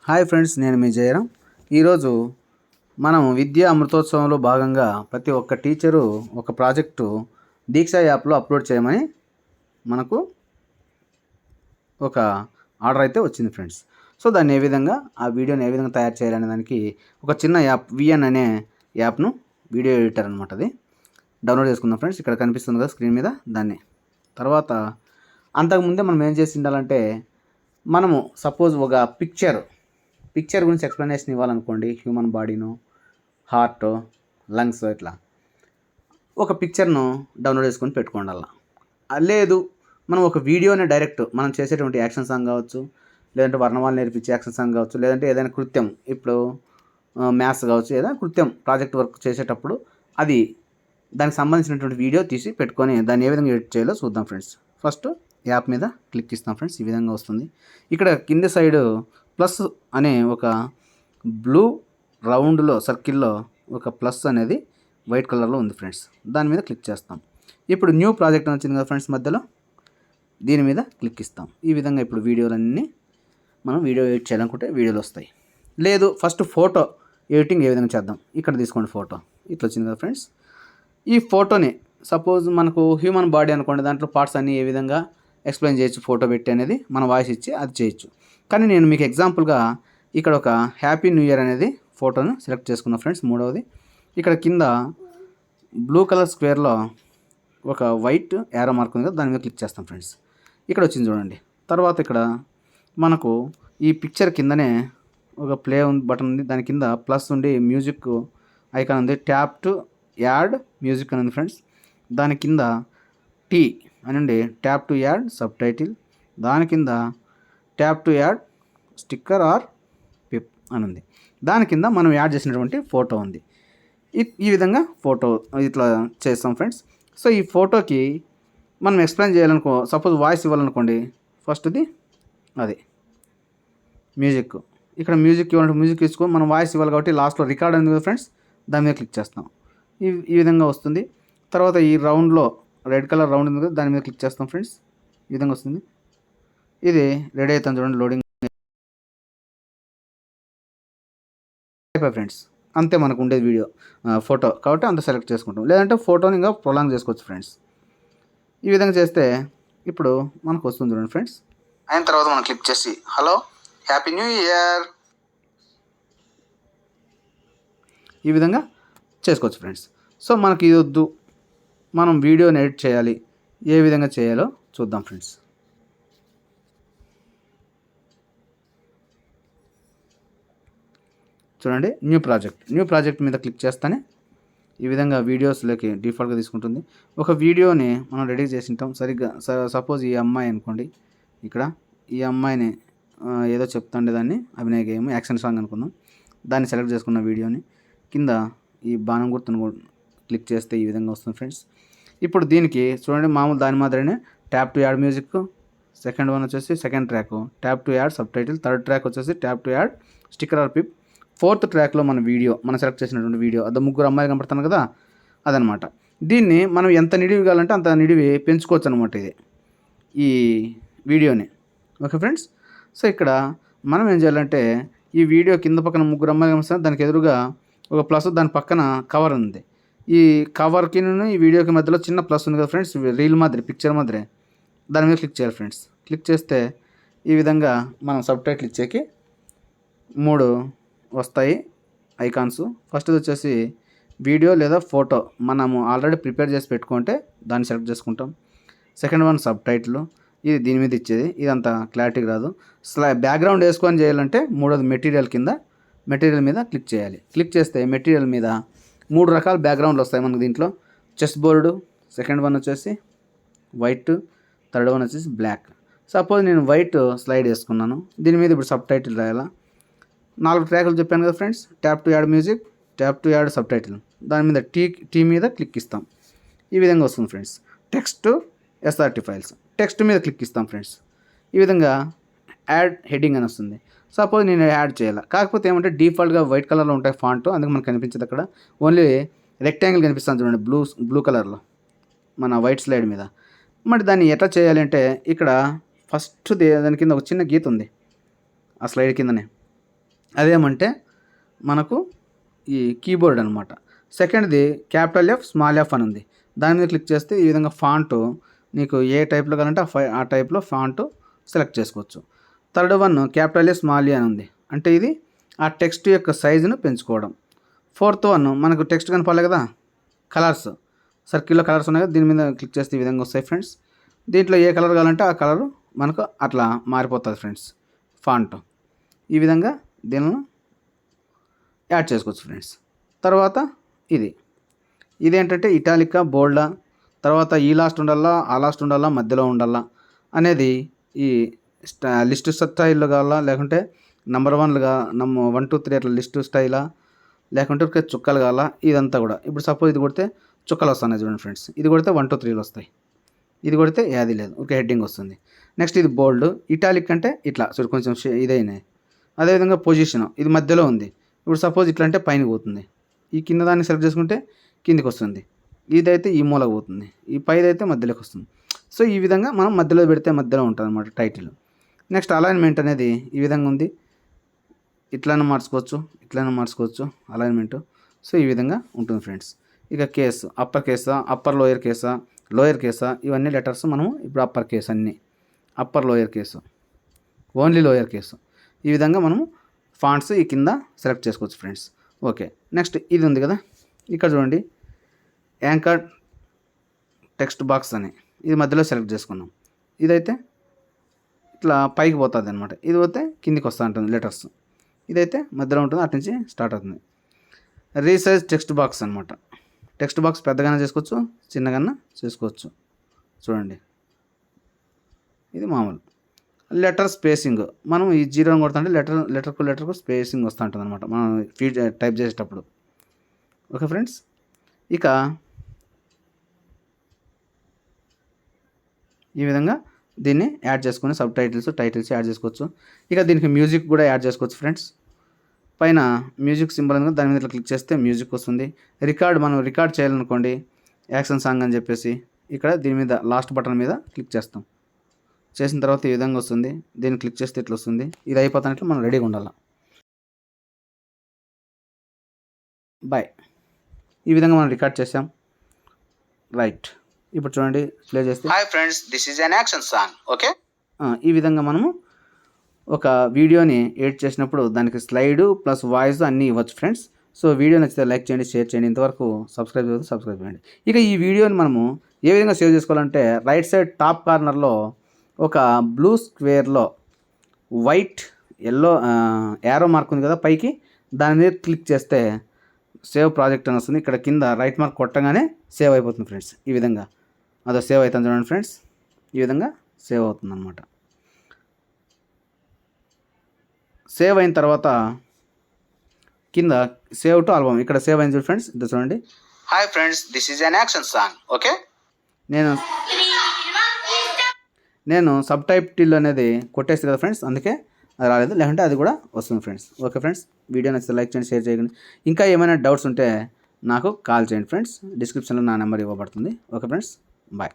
Hi friends, నేను మీ జయరాం. ఈరోజు మనం విద్యా అమృతోత్సవంలో భాగంగా ప్రతి ఒక్క టీచరు ఒక ప్రాజెక్టు దీక్ష యాప్లో అప్లోడ్ చేయమని మనకు ఒక ఆర్డర్ అయితే వచ్చింది ఫ్రెండ్స్. సో దాన్ని ఆ వీడియోని ఏ విధంగా తయారు చేయాలనే దానికి ఒక చిన్న యాప్ విఎన్ అనే యాప్ను వీడియో ఎడిటర్ అనమాట, అది డౌన్లోడ్ చేసుకుందాం ఫ్రెండ్స్. ఇక్కడ కనిపిస్తుంది కదా స్క్రీన్ మీద, దాన్ని తర్వాత అంతకుముందే మనం ఏం చేసి ఉండాలంటే, మనము సపోజ్ ఒక పిక్చర్ గురించి ఎక్స్ప్లెనేషన్ ఇవ్వాలనుకోండి, హ్యూమన్ బాడీను, హార్ట్, లంగ్స్, ఇట్లా ఒక పిక్చర్ను డౌన్లోడ్ చేసుకొని పెట్టుకోండి. అలా లేదు మనం ఒక వీడియోని డైరెక్ట్ మనం చేసేటువంటి యాక్షన్ సాంగ్ కావచ్చు, లేదంటే వర్ణమాలు నేర్పించే యాక్షన్ సాంగ్ కావచ్చు, లేదంటే ఏదైనా కృత్యం, ఇప్పుడు మ్యాథ్స్ కావచ్చు, ఏదైనా కృత్యం ప్రాజెక్ట్ వర్క్ చేసేటప్పుడు అది దానికి సంబంధించినటువంటి వీడియో తీసి పెట్టుకొని దాన్ని ఏ విధంగా ఎడిట్ చేయాలో చూద్దాం ఫ్రెండ్స్. ఫస్ట్ యాప్ మీద క్లిక్ ఇస్తాం ఫ్రెండ్స్. ఈ విధంగా వస్తుంది. ఇక్కడ కింది సైడ్ ప్లస్ అనే ఒక బ్లూ రౌండ్లో సర్కిల్లో ఒక ప్లస్ అనేది వైట్ కలర్లో ఉంది ఫ్రెండ్స్. దాని మీద క్లిక్ చేస్తాం. ఇప్పుడు న్యూ ప్రాజెక్ట్ అని వచ్చింది కదా ఫ్రెండ్స్, మధ్యలో దీని మీద క్లిక్ ఇస్తాం. ఈ విధంగా ఇప్పుడు వీడియోలన్నీ మనం వీడియో ఎడిట్ చేయాలనుకుంటే వీడియోలు వస్తాయి. లేదు ఫస్ట్ ఫోటో ఎడిటింగ్ ఏ విధంగా చేద్దాం, ఇక్కడ తీసుకోండి ఫోటో. ఇట్లా వచ్చింది కదా ఫ్రెండ్స్. ఈ ఫోటోని సపోజ్ మనకు హ్యూమన్ బాడీ అనుకోండి, దాంట్లో పార్ట్స్ అన్నీ ఏ విధంగా ఎక్స్ప్లెయిన్ చేయొచ్చు, ఫోటో పెట్టి అనేది మన వాయిస్ ఇచ్చి అది చేయొచ్చు. కానీ నేను మీకు ఎగ్జాంపుల్గా ఇక్కడ ఒక హ్యాపీ న్యూ ఇయర్ అనేది ఫోటోను సెలెక్ట్ చేసుకున్నా ఫ్రెండ్స్. మూడవది ఇక్కడ కింద బ్లూ కలర్ స్క్వేర్లో ఒక వైట్ యారో మార్క్ ఉంది కదా, దాని మీద క్లిక్ చేస్తాం ఫ్రెండ్స్. ఇక్కడ వచ్చింది చూడండి. తర్వాత ఇక్కడ మనకు ఈ పిక్చర్ కిందనే ఒక ప్లే బటన్ ఉంది, దాని కింద ప్లస్ ఉండి మ్యూజిక్ ఐకాన్ ఉంది, ట్యాప్ టు యాడ్ మ్యూజిక్ అని ఉంది ఫ్రెండ్స్. దాని కింద టీ అని ఉండి tap to add subtitle, దాని కింద tap to add sticker or PIP అని ఉంది. దాని కింద మనం యాడ్ చేసినటువంటి ఫోటో ఉంది. ఈ విధంగా ఫోటో ఇట్లా చేస్తాం ఫ్రెండ్స్. సో ఈ ఫోటోకి మనం ఎక్స్ప్లెయిన్ చేయాలనుకో, సపోజ్ వాయిస్ ఇవ్వాలనుకోండి, ఫస్ట్ది అది మ్యూజిక్. ఇక్కడ మ్యూజిక్ ఇవ్వాలంటే మ్యూజిక్ ఇచ్చుకో, మనం వాయిస్ ఇవ్వాలి కాబట్టి లాస్ట్లో రికార్డ్ ఉంది కదా ఫ్రెండ్స్, దాని మీద క్లిక్ చేస్తాం. ఈ విధంగా వస్తుంది. తర్వాత ఈ రౌండ్లో రెడ్ కలర్ రౌండ్ ఉంది కదా, దాని మీద క్లిక్ చేస్తాం ఫ్రెండ్స్. ఈ విధంగా వస్తుంది. ఇది రెడీ అవుతుంది చూడండి, లోడింగ్ అయిపోయి ఫ్రెండ్స్. అంతే మనకు ఉండేది వీడియో ఫోటో కాబట్టి అంత సెలెక్ట్ చేసుకుంటాం. లేదంటే ఫోటోని ఇంకా ప్రొలాంగ్ చేసుకోవచ్చు ఫ్రెండ్స్. ఈ విధంగా చేస్తే ఇప్పుడు మనకు వస్తుంది చూడండి ఫ్రెండ్స్. అయిన తర్వాత మనం క్లిక్ చేసి హలో హ్యాపీ న్యూ ఇయర్ ఈ విధంగా చేసుకోవచ్చు ఫ్రెండ్స్. సో మనకి ఇది వద్దు, మనం వీడియోని ఎడిట్ చేయాలి, ఏ విధంగా చేయాలో చూద్దాం ఫ్రెండ్స్. చూడండి, న్యూ ప్రాజెక్ట్ మీద క్లిక్ చేస్తేనే ఈ విధంగా వీడియోస్లోకి డిఫాల్ట్గా తీసుకుంటుంది. ఒక వీడియోని మనం రెడీ చేసి ఉంటాం సరిగ్గా. సపోజ్ ఈ అమ్మాయి అనుకోండి, ఇక్కడ ఈ అమ్మాయిని ఏదో చెప్తాండే దాన్ని అభినయ గేమ్ యాక్షన్ సాంగ్ అనుకుందాం. దాన్ని సెలెక్ట్ చేసుకున్న వీడియోని కింద ఈ బాణం గుర్తును క్లిక్ చేస్తే ఈ విధంగా వస్తుంది ఫ్రెండ్స్. ఇప్పుడు దీనికి చూడండి, మామూలు దాని మాదిరినే tap to add music, second one వచ్చేసి second track tap to add subtitle, third track వచ్చేసి tap to add sticker or PIP, fourth ట్రాక్లో మన వీడియో, మనం సెలెక్ట్ చేసినటువంటి వీడియో, అది ముగ్గురు అమ్మాయిలు కనపడుతుంది కదా, అదనమాట. దీన్ని మనం ఎంత నిడివి కావాలంటే అంత నిడివి పెంచుకోవచ్చు అనమాట ఇది ఈ వీడియోని. Okay friends. సో ఇక్కడ మనం ఏం చేయాలంటే, ఈ వీడియో కింద పక్కన ముగ్గురు అమ్మాయిలు కనిపిస్తారు, దానికి ఎదురుగా ఒక ప్లస్, దాని పక్కన కవర్ ఉంది. ఈ కవర్కి ఈ వీడియోకి మధ్యలో చిన్న ప్లస్ ఉంది కదా ఫ్రెండ్స్, రీల్ మాదిరి, పిక్చర్ మాదిరి, దాని మీద క్లిక్ చేయాలి ఫ్రెండ్స్. క్లిక్ చేస్తే ఈ విధంగా మనం సబ్ టైటిల్ ఇచ్చేకి 3 వస్తాయి ఐకాన్స్. ఫస్ట్ది వచ్చేసి వీడియో లేదా ఫోటో, మనము ఆల్రెడీ ప్రిపేర్ చేసి పెట్టుకుంటే దాన్ని సెలెక్ట్ చేసుకుంటాం. సెకండ్ వన్ సబ్ టైటిల్, ఇది దీని మీద ఇచ్చేది, ఇదంతా క్లారిటీగా రాదు. బ్యాక్గ్రౌండ్ వేసుకొని చేయాలంటే మూడోది మెటీరియల్ కింద, మెటీరియల్ మీద క్లిక్ చేయాలి. క్లిక్ చేస్తే మెటీరియల్ మీద 3 రకాల బ్యాక్గ్రౌండ్లు వస్తాయి మనకు దీంట్లో. చెస్ బోర్డు, సెకండ్ వన్ వచ్చేసి వైట్, థర్డ్ వన్ వచ్చేసి బ్లాక్. సపోజ్ నేను వైట్ స్లైడ్ వేసుకున్నాను, దీని మీద ఇప్పుడు సబ్ టైటిల్ రాయాలా. 4 ట్రాకులు చెప్పాను కదా friends, tap to add music, tap to add subtitle, దాని మీద టీ మీద క్లిక్ ఇస్తాం. ఈ విధంగా వస్తుంది friends. Text SRT files, text మీద క్లిక్ ఇస్తాం ఫ్రెండ్స్. ఈ విధంగా యాడ్ హెడ్డింగ్ అని వస్తుంది. సపోజ్ నేను యాడ్ చేయాలి, కాకపోతే ఏమంటే డిఫాల్ట్గా వైట్ కలర్లో ఉంటాయి ఫాంట్, అందుకు మనకు కనిపించదు. అక్కడ ఓన్లీ రెక్టాంగిల్ కనిపిస్తుంది చూడండి, బ్లూ కలర్లో మన వైట్ స్లైడ్ మీద. మరి దాన్ని ఎట్లా చేయాలి అంటే, ఇక్కడ ఫస్ట్ దాని కింద ఒక చిన్న గీత ఉంది ఆ స్లైడ్ కిందనే, అదేమంటే మనకు ఈ కీబోర్డ్ అనమాట. సెకండ్ది క్యాపిటల్ ఎఫ్ స్మాల్ ఎఫ్ అని ఉంది. దాని మీద క్లిక్ చేస్తే ఈ విధంగా ఫాంట్ నీకు ఏ టైప్లో కావాలంటే ఆ టైప్లో ఫాంట్ సెలెక్ట్ చేసుకోవచ్చు. Third one capital A small A అని ఉంది, అంటే ఇది ఆ టెక్స్ట్ యొక్క సైజును పెంచుకోవడం. ఫోర్త్ వన్ మనకు టెక్స్ట్ కనపడలే కదా, కలర్స్, సర్కిల్లో కలర్స్ ఉన్నాయి కదా, దీని మీద క్లిక్ చేస్తే ఈ విధంగా వస్తాయి ఫ్రెండ్స్. దీంట్లో ఏ కలర్ కావాలంటే ఆ కలరు మనకు అట్లా మారిపోతుంది ఫ్రెండ్స్ ఫాంట్. ఈ విధంగా దీనిని యాడ్ చేసుకోవచ్చు ఫ్రెండ్స్. తర్వాత ఇదేంటంటే ఇటాలికా, బోల్డా, తర్వాత ఈ లాస్ట్ ఉండాలా, ఆ లాస్ట్ ఉండాలా, మధ్యలో ఉండాలా అనేది ఈ లిస్ట్ స్టైల్లో కావాలా, లేకుంటే నెంబర్ 1లుగా 1 2 3 అట్లా లిస్ట్ స్టైలా, లేకుంటే చుక్కలు కావాలా, ఇదంతా కూడా. ఇప్పుడు సపోజ్ ఇది కొడితే చుక్కలు వస్తున్నాయి చూడండి ఫ్రెండ్స్, ఇది కొడితే 1 2 3లు వస్తాయి, ఇది కొడితే యాది లేదు, ఒక హెడ్డింగ్ వస్తుంది. నెక్స్ట్ ఇది బోల్డ్, ఇటాలిక్ అంటే ఇట్లా చూడు కొంచెం ఇదైనాయి. అదేవిధంగా పొజిషన్ ఇది మధ్యలో ఉంది. ఇప్పుడు సపోజ్ ఇట్లా అంటే పైన పోతుంది, ఈ కింద దాన్ని సెలెక్ట్ చేసుకుంటే కిందికి వస్తుంది, ఇదైతే ఈ మూలకు పోతుంది, ఈ పైదైతే మధ్యలోకి వస్తుంది. సో ఈ విధంగా మనం మధ్యలో పెడితే మధ్యలో ఉంటుంది అన్నమాట టైటిల్. నెక్స్ట్ అలైన్మెంట్ అనేది ఈ విధంగా ఉంది, ఇట్లైనా మార్చుకోవచ్చు అలైన్మెంట్. సో ఈ విధంగా ఉంటుంది ఫ్రెండ్స్. ఇక కేసు, అప్పర్ కేసా, అప్పర్ లోయర్ కేసా, లోయర్ కేసా, ఇవన్నీ లెటర్స్ మనము ఇప్పుడు అప్పర్ కేసు అన్నీ, upper lower case, only lower case, ఈ విధంగా మనము ఫాంట్స్ ఈ కింద సెలెక్ట్ చేసుకోవచ్చు ఫ్రెండ్స్. ఓకే, నెక్స్ట్ ఇది ఉంది కదా, ఇక్కడ చూడండి యాంకర్ టెక్స్ట్ బాక్స్ అని, ఇది మధ్యలో సెలెక్ట్ చేసుకున్నాం. ఇదైతే ఇట్లా పైకి పోతుంది అనమాట, ఇది పోతే కిందికి వస్తూ ఉంటుంది లెటర్స్, ఇదైతే మధ్యలో ఉంటుంది, అటు నుంచి స్టార్ట్ అవుతుంది. రీసైజ్ టెక్స్ట్ బాక్స్ అనమాట. టెక్స్ట్ బాక్స్ పెద్దగానే చేసుకోవచ్చు, చిన్నగానే చేసుకోవచ్చు. చూడండి ఇది మామూలు. లెటర్ స్పేసింగ్, మనం ఈ 0 కొడుతుంటే లెటర్కు స్పేసింగ్ వస్తూ ఉంటుంది అనమాట మనం టైప్ చేసేటప్పుడు. ఓకే ఫ్రెండ్స్, ఇక ఈ విధంగా దీన్ని యాడ్ చేసుకుని సబ్ టైటిల్స్ యాడ్ చేసుకోవచ్చు. ఇక దీనికి మ్యూజిక్ కూడా యాడ్ చేసుకోవచ్చు ఫ్రెండ్స్. పైన మ్యూజిక్ సింబల్ ఉంది, దాని మీద ఇట్లా క్లిక్ చేస్తే మ్యూజిక్ వస్తుంది. మనం రికార్డ్ చేయాలనుకోండి, యాక్షన్ సాంగ్ అని చెప్పేసి ఇక్కడ దీని మీద లాస్ట్ బటన్ మీద క్లిక్ చేస్తాం. చేసిన తర్వాత ఈ విధంగా వస్తుంది, దీన్ని క్లిక్ చేస్తే ఇట్లా వస్తుంది. ఇది అయిపోతున్నట్లు మనం రెడీగా ఉండాలి. బాయ్. ఈ విధంగా మనం రికార్డ్ చేసాం. రైట్, ఇప్పుడు చూడండి ప్లే చేస్తే hi friends this is an action song. Okay, ఈ విధంగా మనము ఒక వీడియోని ఎడిట్ చేసినప్పుడు దానికి స్లైడు ప్లస్ వాయిస్ అన్నీ ఇవ్వచ్చు ఫ్రెండ్స్. సో వీడియో నచ్చితే లైక్ చేయండి, షేర్ చేయండి. ఇంతవరకు సబ్స్క్రైబ్ చేయండి. ఇక ఈ వీడియోని మనము ఏ విధంగా సేవ్ చేసుకోవాలంటే రైట్ సైడ్ టాప్ కార్నర్లో ఒక బ్లూ స్క్వేర్లో వైట్ ఎల్లో యారో మార్క్ ఉంది కదా పైకి, దాని మీద క్లిక్ చేస్తే సేవ్ ప్రాజెక్ట్ అని వస్తుంది. ఇక్కడ కింద రైట్ మార్క్ కొట్టగానే సేవ్ అయిపోతుంది ఫ్రెండ్స్. ఈ విధంగా అదో సేవ్ అవుతుంది చూడండి ఫ్రెండ్స్, ఈ విధంగా సేవ్ అవుతుంది అనమాట. సేవ్ అయిన తర్వాత కింద సేవ్ టు ఆల్బమ్, ఇక్కడ సేవ్ అయింది చూడండి ఫ్రెండ్స్. ఇది చూడండి, hi friends this is an action song. Okay, నేను సబ్ టైటిల్ అనేది కొట్టేసి కదా ఫ్రెండ్స్, అందుకే అది రాలేదు, లేకుంటే అది కూడా వస్తుంది ఫ్రెండ్స్. ఓకే ఫ్రెండ్స్, వీడియో నచ్చితే లైక్ చేయండి, షేర్ చేయండి. ఇంకా ఏమైనా డౌట్స్ ఉంటే నాకు కాల్ చేయండి ఫ్రెండ్స్, డిస్క్రిప్షన్లో నా నెంబర్ ఇవ్వబడుతుంది. Okay friends, bye.